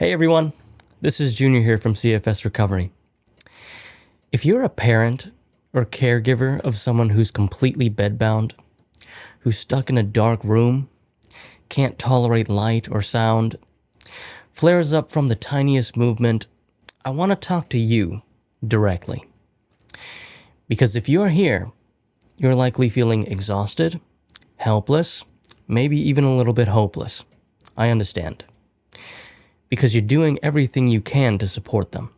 Hey everyone, this is Junior here from CFS Recovery. If you're a parent or caregiver of someone who's completely bedbound, who's stuck in a dark room, can't tolerate light or sound, flares up from the tiniest movement, I want to talk to you directly. Because if you're here, you're likely feeling exhausted, helpless, maybe even a little bit hopeless. I understand. Because you're doing everything you can to support them.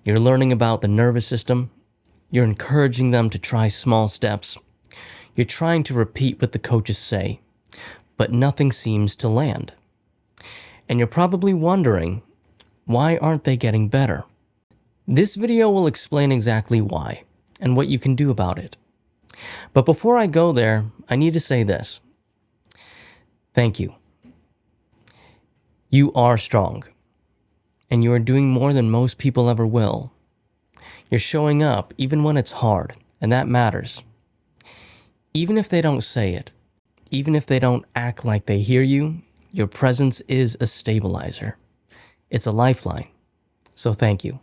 You're learning about the nervous system. You're encouraging them to try small steps. You're trying to repeat what the coaches say, but nothing seems to land. And you're probably wondering, why aren't they getting better? This video will explain exactly why and what you can do about it. But before I go there, I need to say this. Thank you. You are strong, and you are doing more than most people ever will. You're showing up even when it's hard, and that matters. Even if they don't say it, even if they don't act like they hear you, your presence is a stabilizer. It's a lifeline. So thank you.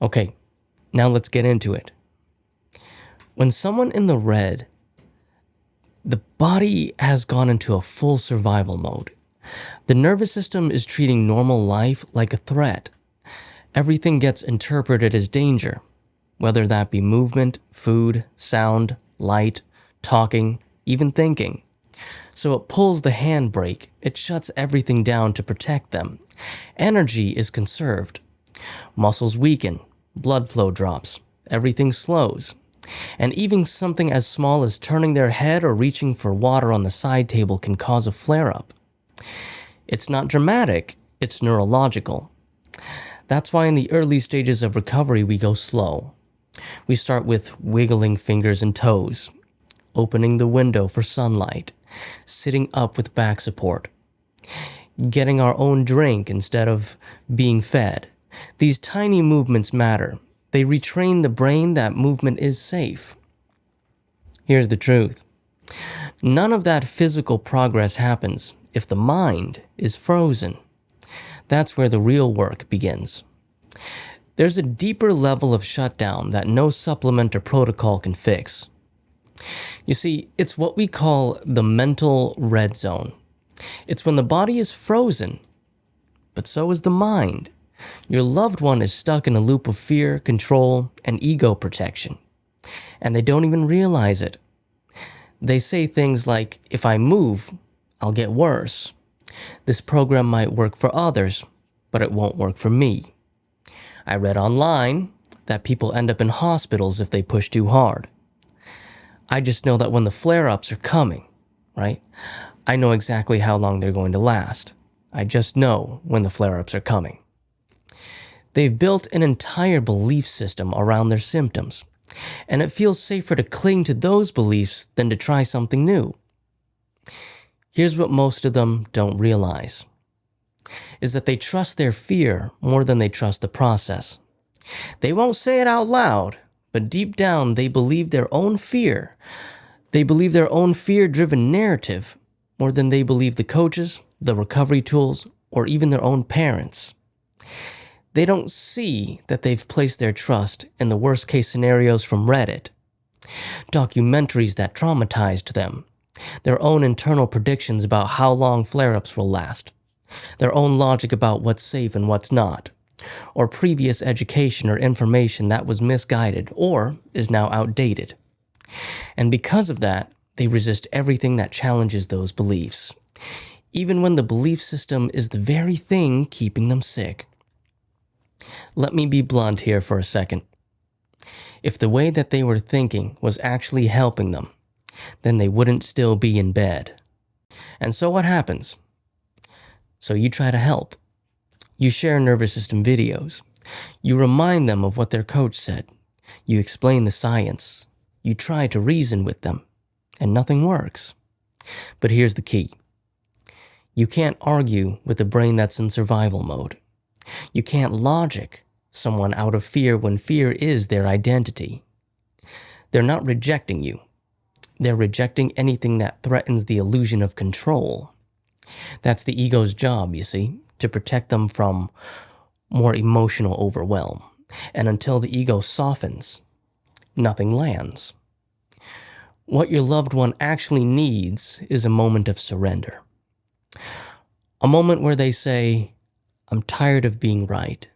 Okay, now let's get into it. When someone in the red, the body has gone into a full survival mode. The nervous system is treating normal life like a threat. Everything gets interpreted as danger, whether that be movement, food, sound, light, talking, even thinking. So it pulls the handbrake, it shuts everything down to protect them. Energy is conserved. Muscles weaken, blood flow drops, everything slows. And even something as small as turning their head or reaching for water on the side table can cause a flare-up. It's not dramatic, it's neurological. That's why in the early stages of recovery we go slow. We start with wiggling fingers and toes, opening the window for sunlight, sitting up with back support, getting our own drink instead of being fed. These tiny movements matter. They retrain the brain that movement is safe. Here's the truth. None of that physical progress happens if the mind is frozen. That's where the real work begins. There's a deeper level of shutdown that no supplement or protocol can fix. You see, it's what we call the mental red zone. It's when the body is frozen, but so is the mind. Your loved one is stuck in a loop of fear, control, and ego protection, and they don't even realize it. They say things like, if I move, I'll get worse. This program might work for others, but it won't work for me. I read online that people end up in hospitals if they push too hard. I just know that when the flare-ups are coming, right? I know exactly how long they're going to last. I just know when the flare-ups are coming. They've built an entire belief system around their symptoms, and it feels safer to cling to those beliefs than to try something new. Here's what most of them don't realize, is that they trust their fear more than they trust the process. They won't say it out loud, but deep down they believe their own fear. They believe their own fear-driven narrative more than they believe the coaches, the recovery tools, or even their own parents. They don't see that they've placed their trust in the worst-case scenarios from Reddit, documentaries that traumatized them, their own internal predictions about how long flare-ups will last, their own logic about what's safe and what's not, or previous education or information that was misguided or is now outdated. And because of that, they resist everything that challenges those beliefs, even when the belief system is the very thing keeping them sick. Let me be blunt here for a second. If the way that they were thinking was actually helping them, then they wouldn't still be in bed. And so what happens? So you try to help. You share nervous system videos. You remind them of what their coach said. You explain the science. You try to reason with them, and nothing works. But here's the key. You can't argue with a brain that's in survival mode. You can't logic someone out of fear when fear is their identity. They're not rejecting you. They're rejecting anything that threatens the illusion of control. That's the ego's job, you see, to protect them from more emotional overwhelm. And until the ego softens, nothing lands. What your loved one actually needs is a moment of surrender. A moment where they say, I'm tired of being right.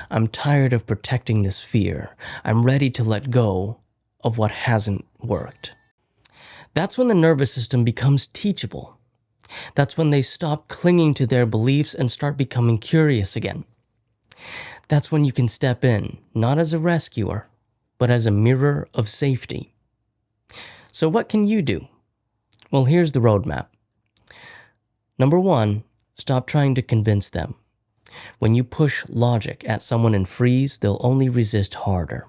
I'm tired of protecting this fear. I'm ready to let go of what hasn't worked. That's when the nervous system becomes teachable. That's when they stop clinging to their beliefs and start becoming curious again. That's when you can step in, not as a rescuer, but as a mirror of safety. So what can you do? Well, here's the roadmap. Number 1, stop trying to convince them. When you push logic at someone and freeze, they'll only resist harder.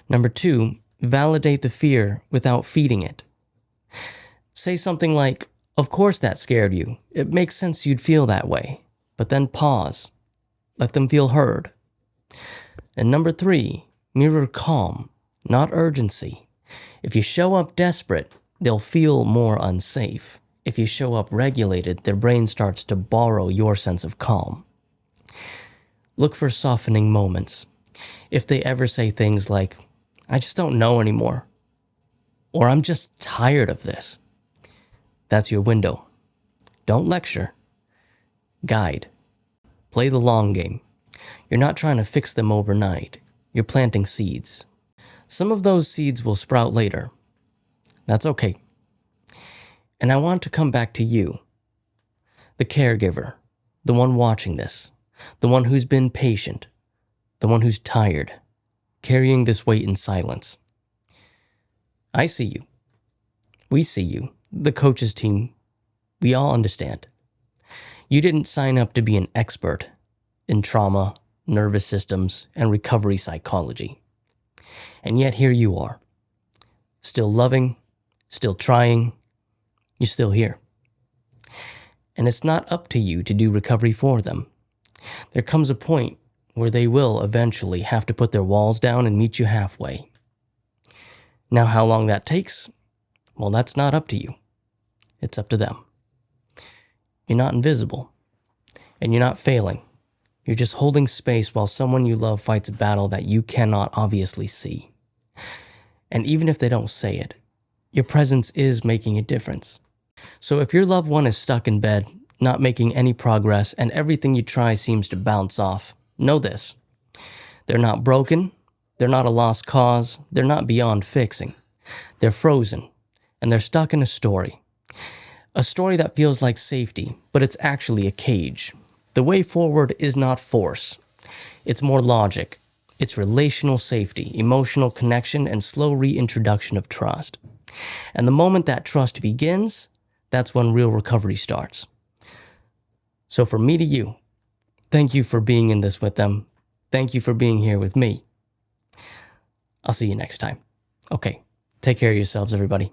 Number 2, validate the fear without feeding it. Say something like, of course that scared you. It makes sense you'd feel that way. But then pause. Let them feel heard. And number 3, mirror calm, not urgency. If you show up desperate, they'll feel more unsafe. If you show up regulated, their brain starts to borrow your sense of calm. Look for softening moments. If they ever say things like, I just don't know anymore, or I'm just tired of this, that's your window. Don't lecture. Guide. Play the long game. You're not trying to fix them overnight. You're planting seeds. Some of those seeds will sprout later. That's okay. And I want to come back to you, the caregiver, the one watching this, the one who's been patient, the one who's tired, carrying this weight in silence. I see you. We see you, the coaches team. We all understand. You didn't sign up to be an expert in trauma, nervous systems, and recovery psychology. And yet here you are, still loving, still trying. You're still here. And it's not up to you to do recovery for them. There comes a point where they will eventually have to put their walls down and meet you halfway. Now, how long that takes? Well, that's not up to you. It's up to them. You're not invisible, and you're not failing. You're just holding space while someone you love fights a battle that you cannot obviously see. And even if they don't say it, your presence is making a difference. So if your loved one is stuck in bed, not making any progress, and everything you try seems to bounce off, know this. They're not broken. They're not a lost cause. They're not beyond fixing. They're frozen, and they're stuck in a story. A story that feels like safety, but it's actually a cage. The way forward is not force. It's more logic. It's relational safety, emotional connection, and slow reintroduction of trust. And the moment that trust begins, that's when real recovery starts. So from me to you, thank you for being in this with them. Thank you for being here with me. I'll see you next time. Okay, take care of yourselves, everybody.